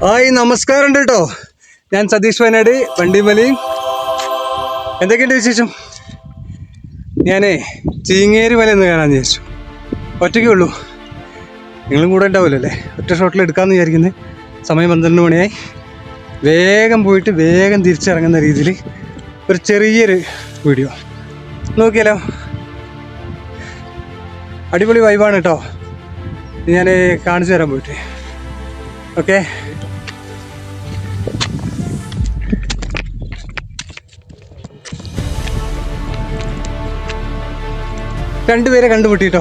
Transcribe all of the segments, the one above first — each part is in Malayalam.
ഹായ് നമസ്കാരം കേട്ടോ. ഞാൻ സതീഷ് വയനാട് വണ്ടിമലയും. എന്തൊക്കെയുണ്ട് വിശേഷം? ഞാനേ ചീങ്ങേരി മല എന്ന് കാണാൻ വിചാരിച്ചു. ഒറ്റയ്ക്കേ ഉള്ളൂ, നിങ്ങളും കൂടെ ഉണ്ടാവില്ലോ അല്ലേ? ഒറ്റ ഷോട്ടിൽ എടുക്കാമെന്ന് വിചാരിക്കുന്നത്. സമയം 12 മണിയായി. വേഗം പോയിട്ട് വേഗം തിരിച്ചിറങ്ങുന്ന രീതിയിൽ ഒരു ചെറിയൊരു വീഡിയോ നോക്കിയാലോ? അടിപൊളി വൈബാണ് കേട്ടോ. ഞാൻ കാണിച്ചു തരാൻ പോയിട്ട്. ഓക്കെ, രണ്ടുപേരെ കണ്ടുപിട്ടിട്ടോ.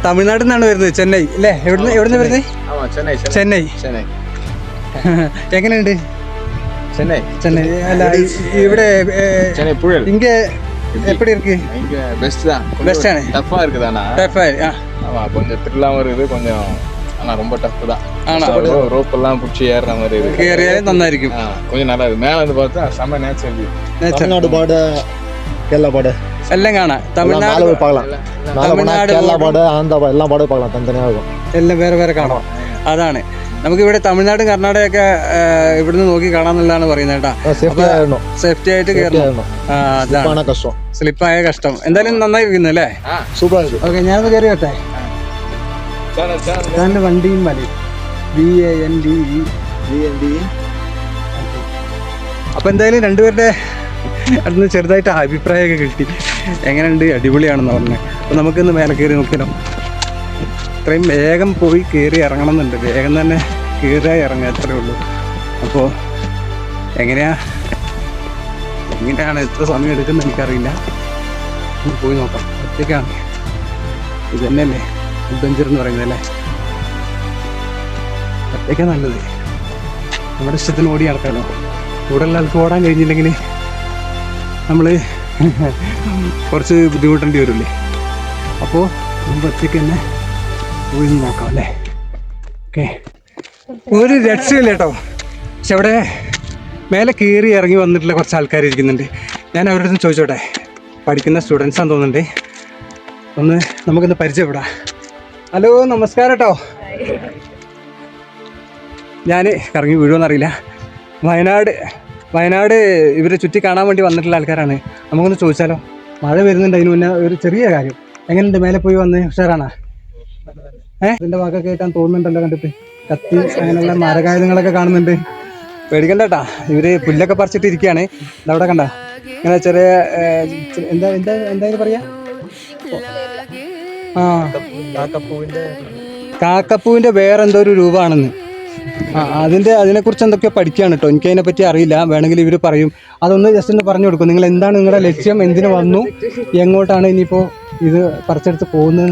തമിഴ്നാട്ടിൽ നിന്നാണ് വരുന്നത്, ചെന്നൈ അല്ലേ? എവിടുന്ന് വരുന്നത്? ചെന്നൈ. എങ്ങനെയുണ്ട് ചെന്നൈ? അല്ല, ഇവിടെ ഇങ്ങ எப்படி இருக்கு? இங்க பெஸ்ட் தான். பெஸ்ட் தானே? டஃப்பா இருக்குதானா? டஃப்பா. ஆமா, கொஞ்சம் த்ரில்லாவும் இருக்குது, கொஞ்சம் ஆனா ரொம்ப டஃப் தான். ஆனா ரோப் எல்லாம் பிடிச்சி ஏறுற மாதிரி இருக்கு. ஏறியாலே நல்லாയിരിക്കും. கொஞ்சம் நல்லா இருக்கு. மேல வந்து பார்த்தா செம நேச்சர். தமிழ்நாடு பாடு, கேரளா பாடு எல்லாம் കാണാം. തമിഴ്നാട് பார்க்கலாம், தமிழ்நாடு கேரளா பாடு, ஆந்திரா பாடு എല്ലാം പാട് பார்க்கலாம். തനിത്തനിயாக இருக்கும், എല്ലാം വേറെ വേറെ കാണാം. അതാണ് നമുക്കിവിടെ തമിഴ്നാട് കർണാടകയൊക്കെ ഇവിടുന്ന് നോക്കി കാണാന്നുള്ളതാണ് പറയുന്നത് കേട്ടോ. സേഫ്റ്റി ആയിട്ട് കയറണം. അതാണ് കഷ്ടം, സ്ലിപ്പായ കഷ്ടം. എന്തായാലും നന്നായി ഇരിക്കുന്നു അല്ലേ? സൂപ്പർ. ഓക്കെ, ഞാനൊന്ന് കയറി കേട്ടെ. വണ്ടിയും മലയും VANDE. അപ്പൊ എന്തായാലും രണ്ടുപേരുടെ അടുത്ത് ചെറുതായിട്ട് അഭിപ്രായമൊക്കെ കിട്ടി. എങ്ങനെയുണ്ട്? അടിപൊളിയാണെന്ന് പറഞ്ഞത്. അപ്പൊ നമുക്കിന്ന് മേലെ കയറി നോക്കിയാലോ? ഇത്രയും വേഗം പോയി കയറി ഇറങ്ങണം എന്നുണ്ട്. വേഗം തന്നെ കയറി ഇറങ്ങുക, അത്രേ ഉള്ളൂ. അപ്പോൾ എങ്ങനെയാണ് എത്ര സമയം എടുക്കുന്നത് എനിക്കറിയില്ല. പോയി നോക്കാം. ഒറ്റയ്ക്കാണ്. ഇത് തന്നെയല്ലേ അഡ്വഞ്ചർ എന്ന് പറയുന്നത് അല്ലേ? ഒറ്റയ്ക്കാണ് നല്ലത്. നമ്മുടെ ഇഷ്ടത്തിന് ഓടി നടക്കാമല്ലോ. കൂടുതൽ ആൾക്ക് ഓടാൻ കഴിഞ്ഞില്ലെങ്കിൽ നമ്മൾ കുറച്ച് ബുദ്ധിമുട്ടേണ്ടി വരില്ലേ? അപ്പോൾ നമുക്ക് ഒറ്റയ്ക്ക് തന്നെ പോയി നോക്കാം അല്ലേ? ഓക്കെ, ഒരു രക്ഷയില്ല കേട്ടോ. പക്ഷെ അവിടെ മേലെ കയറി ഇറങ്ങി വന്നിട്ടുള്ള കുറച്ച് ആൾക്കാർ ഇരിക്കുന്നുണ്ട്. ഞാൻ അവരുടെ അടുത്ത് ചോദിച്ചോട്ടെ. പഠിക്കുന്ന സ്റ്റുഡൻസാന്ന് തോന്നുന്നുണ്ട്. നമുക്കൊന്ന് പരിചയപ്പെടാം. ഹലോ, നമസ്കാരം കേട്ടോ. ഞാൻ കറങ്ങി വീഴുമെന്നറിയില്ല. വയനാട് ഇവരെ ചുറ്റി കാണാൻ വേണ്ടി വന്നിട്ടുള്ള ആൾക്കാരാണ്. നമുക്കൊന്ന് ചോദിച്ചാലോ? മഴ വരുന്നുണ്ട്. അതിന് മുന്നേ ഒരു ചെറിയ കാര്യം, എങ്ങനെയുണ്ട്? മേലെ പോയി വന്ന് ഉഷാറാണോ? ഇതിന്റെ വാക്കൊക്കെ കേൾക്കാൻ തോന്നുന്നുണ്ടല്ലോ കണ്ടിട്ട്. കത്തി അങ്ങനെയുള്ള മരകായുധങ്ങളൊക്കെ കാണുന്നുണ്ട്. പേടിക്കണ്ട കേട്ടാ. ഇവര് പുല്ലൊക്കെ പറിച്ചിട്ട് ഇരിക്കുകയാണ്. ഇതവിടെ കണ്ട ഇങ്ങനെ ചെറിയ എന്താ പറയാ? കാക്കപ്പൂവിന്റെ വേറെന്തോ ഒരു രൂപമാണെന്ന്. അതിനെക്കുറിച്ച് എന്തൊക്കെയോ പഠിക്കുകയാണ് കേട്ടോ. എനിക്കതിനെ പറ്റി അറിയില്ല. വേണമെങ്കിൽ ഇവർ പറയും. അതൊന്ന് ജസ്റ്റ് ഒന്ന് പറഞ്ഞു കൊടുക്കും. നിങ്ങൾ എന്താണ് നിങ്ങളുടെ ലക്ഷ്യം? എന്തിനു വന്നു? എങ്ങോട്ടാണ് ഇനിയിപ്പോൾ ഇത് പറിച്ചെടുത്ത് പോകുന്നത്?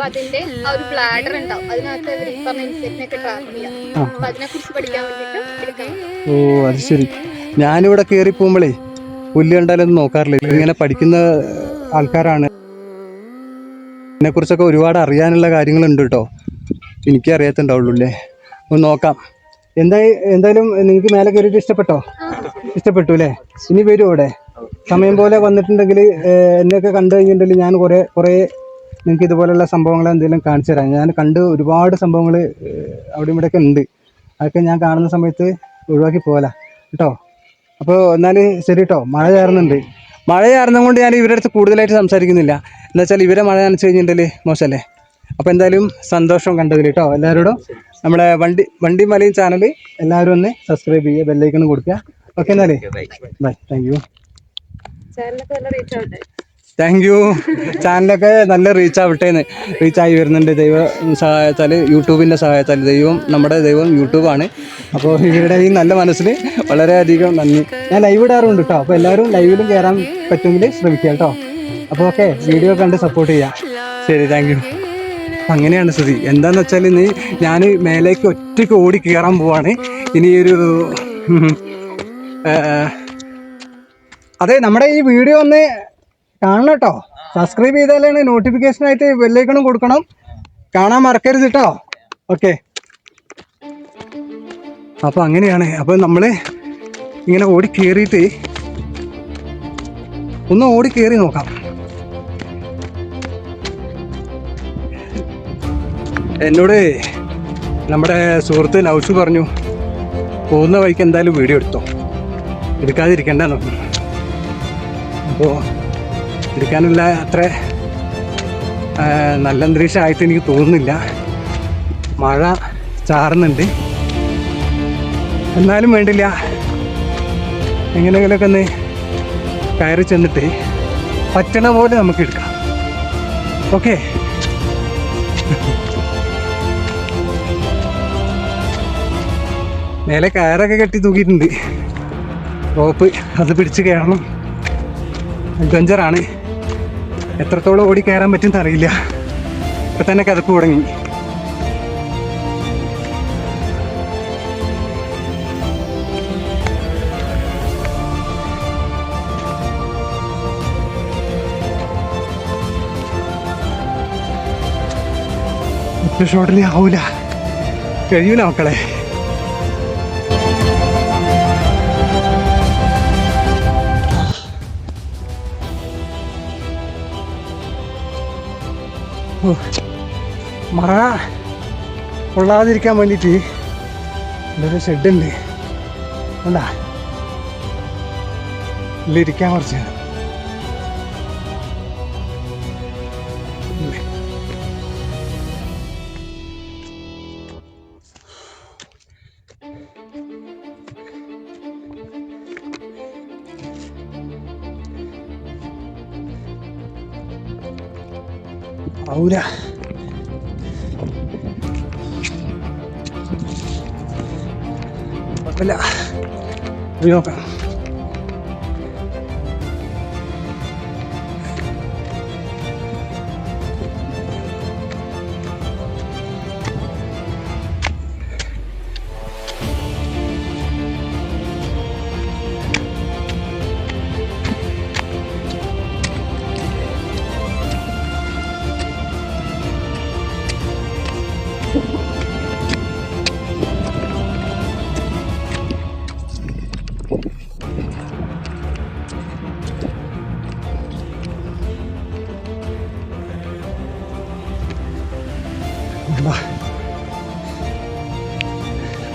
അതിന്റെ ആ ഒരു ബ്ലാഡർ ഉണ്ടാവും, അതിനകത്ത് ഇൻസെക്റ്റിനൊക്കെ ട്രാപ്പ് ചെയ്യാം. അപ്പൊ അതിനെ കുറിച്ച് പഠിക്കാൻ വേണ്ടിട്ട്. ഓ, അത് ശരി. ഞാനിവിടെ കയറി പോകുമ്പോഴേ പുല്ല് കണ്ടാലൊന്നും നോക്കാറില്ല. ഇങ്ങനെ പഠിക്കുന്ന ആൾക്കാരാണ്. ഇതിനെക്കുറിച്ചൊക്കെ ഒരുപാട് അറിയാനുള്ള കാര്യങ്ങളുണ്ട് കേട്ടോ. എനിക്ക് അറിയാത്തുണ്ടാവുള്ളൂ അല്ലേ? ഒന്ന് നോക്കാം. എന്തായാലും നിങ്ങൾക്ക് മേലെ കയറിയിട്ട് ഇഷ്ടപ്പെട്ടു അല്ലേ? ഇനി വരും അവിടെ സമയം പോലെ വന്നിട്ടുണ്ടെങ്കിൽ എന്നെയൊക്കെ കണ്ടു കഴിഞ്ഞിട്ടുണ്ടെങ്കിൽ ഞാൻ കുറേ നിങ്ങൾക്ക് ഇതുപോലെയുള്ള സംഭവങ്ങൾ എന്തെങ്കിലും കാണിച്ചു തരാം. ഞാൻ കണ്ട് ഒരുപാട് സംഭവങ്ങൾ അവിടെ ഇവിടെയൊക്കെ ഉണ്ട്. അതൊക്കെ ഞാൻ കാണുന്ന സമയത്ത് ഒഴിവാക്കി പോകല കേട്ടോ. അപ്പോൾ എന്നാൽ ശരി കേട്ടോ. മഴ ചാറുന്നതുകൊണ്ട് ഞാൻ ഇവരുടെ അടുത്ത് കൂടുതലായിട്ട് സംസാരിക്കുന്നില്ല. എന്താ വെച്ചാൽ ഇവരെ മഴ നനച്ച് കഴിഞ്ഞിട്ടുണ്ടെങ്കിൽ മോശമല്ലേ? അപ്പോൾ എന്തായാലും സന്തോഷം കണ്ടതിൽ കേട്ടോ. എല്ലാവരോടും നമ്മുടെ വണ്ടി മലയും ചാനൽ എല്ലാവരും ഒന്ന് സബ്സ്ക്രൈബ് ചെയ്യുക, ബെല്ലൈക്കൺ കൊടുക്കുക. ഓക്കെ, എന്നാലേ ബൈ. Thank you. ചാനലൊക്കെ നല്ല റീച്ചായി വരുന്നുണ്ട്. ദൈവം സഹായത്താൽ, യൂട്യൂബിൻ്റെ സഹായത്താൽ. നമ്മുടെ ദൈവം യൂട്യൂബാണ്. അപ്പോൾ ഇവരുടെ ഈ നല്ല മനസ്സിന് വളരെയധികം നന്ദി. ഞാൻ ലൈവ് ഇടാറുണ്ട് കേട്ടോ. അപ്പോൾ എല്ലാവരും ലൈവിലും കയറാൻ പറ്റുമെങ്കിൽ ശ്രമിക്കുക കേട്ടോ. അപ്പോൾ ഓക്കെ, വീഡിയോ കണ്ട് സപ്പോർട്ട് ചെയ്യാം. ശരി, താങ്ക് യു. അങ്ങനെയാണ് സ്ഥിതി. എന്താണെന്ന് വെച്ചാൽ ഞാൻ മേലേക്ക് ഒറ്റയ്ക്ക് ഓടി കയറാൻ പോവാണ്. ഇനിയൊരു അതെ, നമ്മുടെ ഈ വീഡിയോ ഒന്ന് കാണണം കേട്ടോ. സബ്സ്ക്രൈബ് ചെയ്താലാണ് നോട്ടിഫിക്കേഷനായിട്ട് ബെല്ലൈക്കണും കൊടുക്കണം. കാണാൻ മറക്കരുത് കേട്ടോ. ഓക്കെ, അപ്പോൾ അങ്ങനെയാണ്. അപ്പോൾ നമ്മൾ ഇങ്ങനെ ഓടി കയറിയിട്ട് ഒന്ന് ഓടി കയറി നോക്കാം. എന്നോട് നമ്മുടെ സുഹൃത്ത് നൗഷ് പറഞ്ഞു, പോകുന്ന വഴിക്ക് എന്തായാലും വീഡിയോ എടുത്തോ, എടുക്കാതിരിക്കണ്ടെന്ന് പറഞ്ഞു. അപ്പോൾ എടുക്കാനുള്ള അത്ര നല്ല അന്തരീക്ഷമായിട്ട് എനിക്ക് തോന്നുന്നില്ല. മഴ ചാറുന്നുണ്ട്, എന്നാലും വേണ്ടില്ല, എങ്ങനെയെങ്കിലുമൊക്കെ ഒന്ന് കയറി ചെന്നിട്ട് പറ്റണ പോലെ നമുക്ക് എടുക്കാം. ഓക്കെ, മേലെ കയറൊക്കെ കെട്ടി തൂക്കിയിട്ടുണ്ട്, റോപ്പ്, അത് പിടിച്ച് കയറണം. അഡ്വഞ്ചറാണ്, എത്രത്തോളം ഓടി കയറാൻ പറ്റുമെന്ന് അറിയില്ല. ഇപ്പം തന്നെ കഥപ്പ് തുടങ്ങി. ഒറ്റ ഷോട്ടിൽ ആവൂല, കഴിയൂല മക്കളെ. മഴ കൊള്ളാതിരിക്കാൻ വേണ്ടിയിട്ട് ഇവിടെ ഒരു ഷെഡുണ്ട്, എന്താ ഇതിലിരിക്കാൻ കുറച്ച്. ആവൂല, കുഴപ്പമില്ല, പോയി നോക്കാം.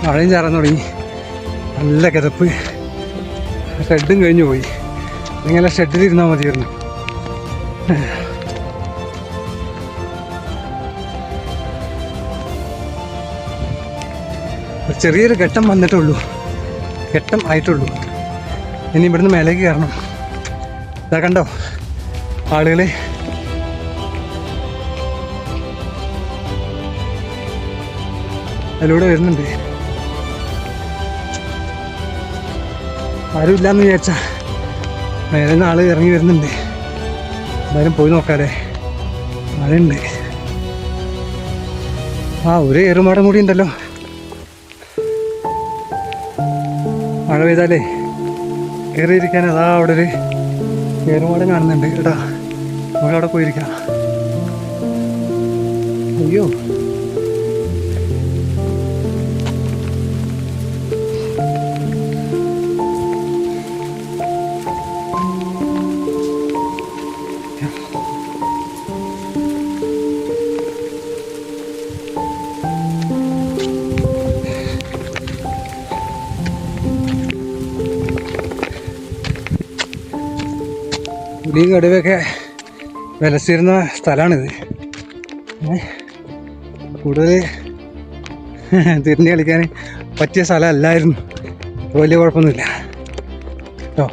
മഴയും ചാറാൻ തുടങ്ങി, നല്ല കിതപ്പ്. ഷെഡും കഴിഞ്ഞു പോയി, നിങ്ങളെ ഷെഡിലിരുന്നാൽ മതിയായിരുന്നു. ഒരു ചെറിയൊരു ഘട്ടം വന്നിട്ടുള്ളൂ, ഘട്ടം ആയിട്ടുള്ളൂ. ഇനി ഇവിടുന്ന് മേലേക്ക് കയറണം. ഇതാ കണ്ടോ ആളുകൾ, അതിലൂടെ വരുന്നുണ്ട്. ആരും ഇല്ലാന്ന് വിചാരിച്ചാ മേലെ നിന്ന് ആള് ഇറങ്ങി വരുന്നുണ്ട്. എന്തായാലും പോയി നോക്കാല്ലേ, മഴയുണ്ട്. ഒരു ഏറുമാടം കൂടി ഉണ്ടല്ലോ. മഴ പെയ്താലേ കയറിയിരിക്കാൻ അതാ അവിടെ ഒരു ഏറുമാടം കാണുന്നുണ്ട് കേട്ടാ, നമുക്കവിടെ പോയിരിക്കാം. അയ്യോ, പുലിയും കടുവയൊക്കെ വിലസിരുന്ന സ്ഥലമാണിത്. കൂടുതൽ തിരിഞ്ഞ് കളിക്കാൻ പറ്റിയ സ്ഥലമല്ലായിരുന്നു. വലിയ കുഴപ്പമൊന്നുമില്ല കേട്ടോ.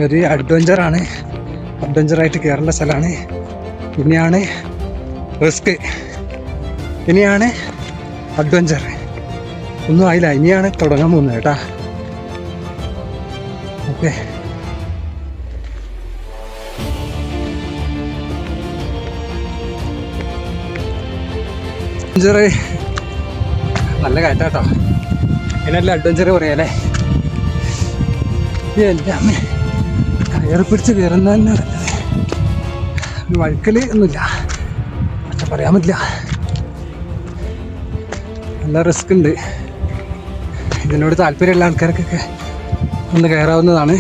ഒരു അഡ്വഞ്ചറായിട്ട് കയറേണ്ട സ്ഥലമാണ്. ഇനിയാണ് റിസ്ക്, ഇനിയാണ് അഡ്വഞ്ചർ. ഒന്നും ആയില്ല, ഇനിയാണ് തുടങ്ങാൻ പോകുന്നത് കേട്ടാ. ഓക്കെ, അഡ്വഞ്ചർ നല്ല കയറ്റാട്ടോ. ഇതിനെല്ലാം അഡ്വഞ്ചർ പറയാല്ലേ. എല്ലാം കയറി പിടിച്ച് കയറുന്ന തന്നെ നല്ലത്. വഴുക്കൽ ഒന്നുമില്ല, പക്ഷെ പറയാൻ പറ്റില്ല, നല്ല റിസ്ക് ഉണ്ട്. ഇതിനോട് താല്പര്യമുള്ള ആൾക്കാർക്കൊക്കെ ഒന്ന് കയറാവുന്നതാണ്.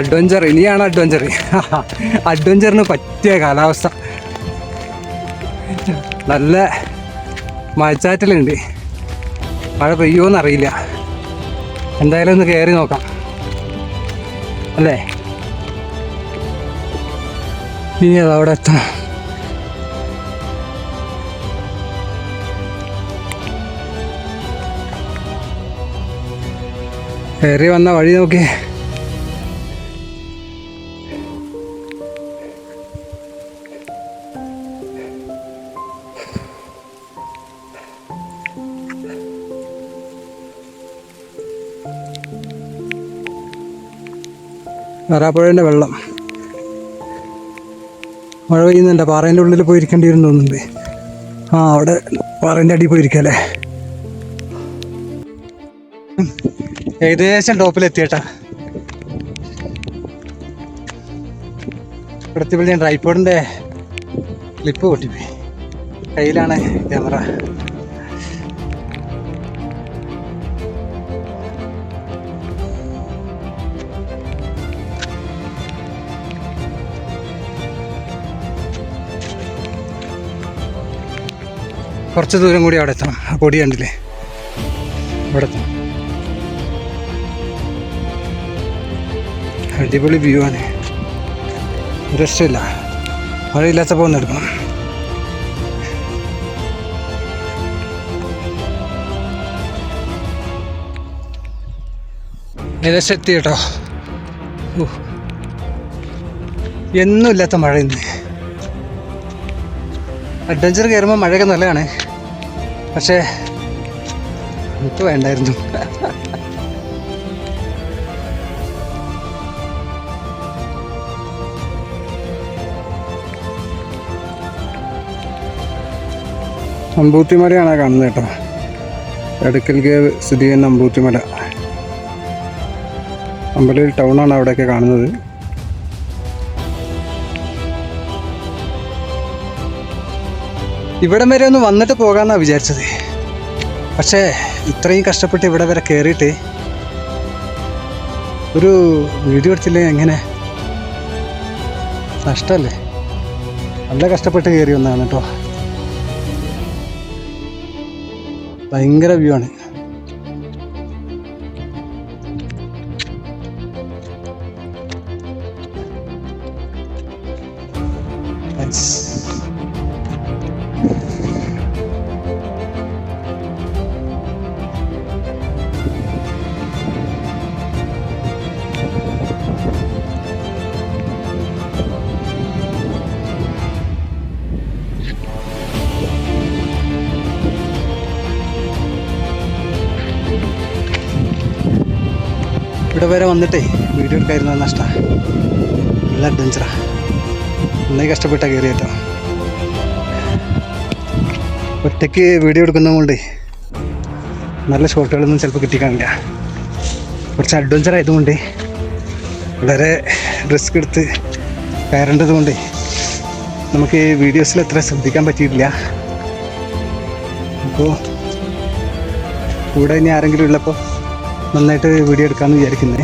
അഡ്വഞ്ചർ, ഇനിയാണ് അഡ്വഞ്ചർ. അഡ്വഞ്ചറിന് പറ്റിയ കാലാവസ്ഥ. നല്ല മഴച്ചാറ്റലുണ്ട്. മഴ പെയ്യുമോയെന്നറിയില്ല. എന്തായാലും ഒന്ന് കയറി നോക്കാം അല്ലേ. ഇനി അത് അവിടെ എത്തണം. കയറി വന്ന വഴി നോക്കി. വരാപ്പുഴേൻ്റെ വെള്ളം. മഴ പെയ്യുന്നുണ്ട്. പാറേൻ്റെ ഉള്ളിൽ പോയിരിക്കേണ്ടി വരും തോന്നുന്നുണ്ട്. അവിടെ പാറേൻ്റെ അടിയിൽ പോയിരിക്കല്ലേ. ഏകദേശം ടോപ്പിലെത്തിയേട്ടാ. ഇവിടുത്തെ ഞാൻ ട്രൈപോഡിൻ്റെ ക്ലിപ്പ് പൊട്ടിപ്പോയി. കയ്യിലാണ് ക്യാമറ. കുറച്ച് ദൂരം കൂടി അവിടെ എത്തണം. ആ പൊടി കണ്ടില്ലേ, അവിടെ എത്തണം. അടിപൊളി വ്യൂ ആണ്. രക്ഷയില്ല. മഴയില്ലാത്തപ്പോൾ ഒന്ന് എടുക്കണം. ഏകദേശം എത്തി കേട്ടോ. എന്നും ഇല്ലാത്ത മഴ ഇന്ന്. അഡ്വഞ്ചർ കയറുമ്പോൾ മഴയൊക്കെ നല്ലതാണ്, പക്ഷേ എനിക്ക് വേണ്ടായിരുന്നു. അമ്പൂത്തിമലയാണ് കാണുന്നത് കേട്ടോ. എടക്കൽ കേവ് സ്ഥിതി ചെയ്യുന്ന അമ്പൂത്തിമല. അമ്പലൂർ ടൗണാണ് അവിടെയൊക്കെ കാണുന്നത്. ഇവിടം വരെ ഒന്ന് വന്നിട്ട് പോകാമെന്നാണ് വിചാരിച്ചത്. പക്ഷേ ഇത്രയും കഷ്ടപ്പെട്ട് ഇവിടെ വരെ കയറിയിട്ട് ഒരു വീഡിയോ എടുത്തില്ലേ എങ്ങനെ? നഷ്ടമല്ലേ. നല്ല കഷ്ടപ്പെട്ട് കയറി വന്നതാണ് കേട്ടോ. ഭയങ്കര വ്യൂ ആണ്. ഇവിടെ വരെ വന്നിട്ടേ വീഡിയോ എടുക്കാതിരുന്നത് നഷ്ടമാണ്. നല്ല അഡ്വഞ്ചറാണ്. നന്നായി കഷ്ടപ്പെട്ടാണ് കയറി കേട്ടോ. ഒറ്റയ്ക്ക് വീഡിയോ എടുക്കുന്നത് കൊണ്ട് നല്ല ഷോട്ടുകളൊന്നും ചിലപ്പോൾ കിട്ടിക്കാണില്ല. കുറച്ച് അഡ്വഞ്ചർ ആയതുകൊണ്ട് വളരെ റിസ്ക് എടുത്ത് കയറേണ്ടത് കൊണ്ട് നമുക്ക് വീഡിയോസിൽ അത്ര ശ്രദ്ധിക്കാൻ പറ്റിയിട്ടില്ല. അപ്പോൾ കൂടെ ഇനി ആരെങ്കിലും ഉള്ളപ്പോൾ നന്നായിട്ട് വീഡിയോ എടുക്കാമെന്ന് വിചാരിക്കുന്നത്.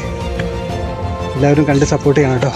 എല്ലാവരും കണ്ട് സപ്പോർട്ട് ചെയ്യണം കേട്ടോ.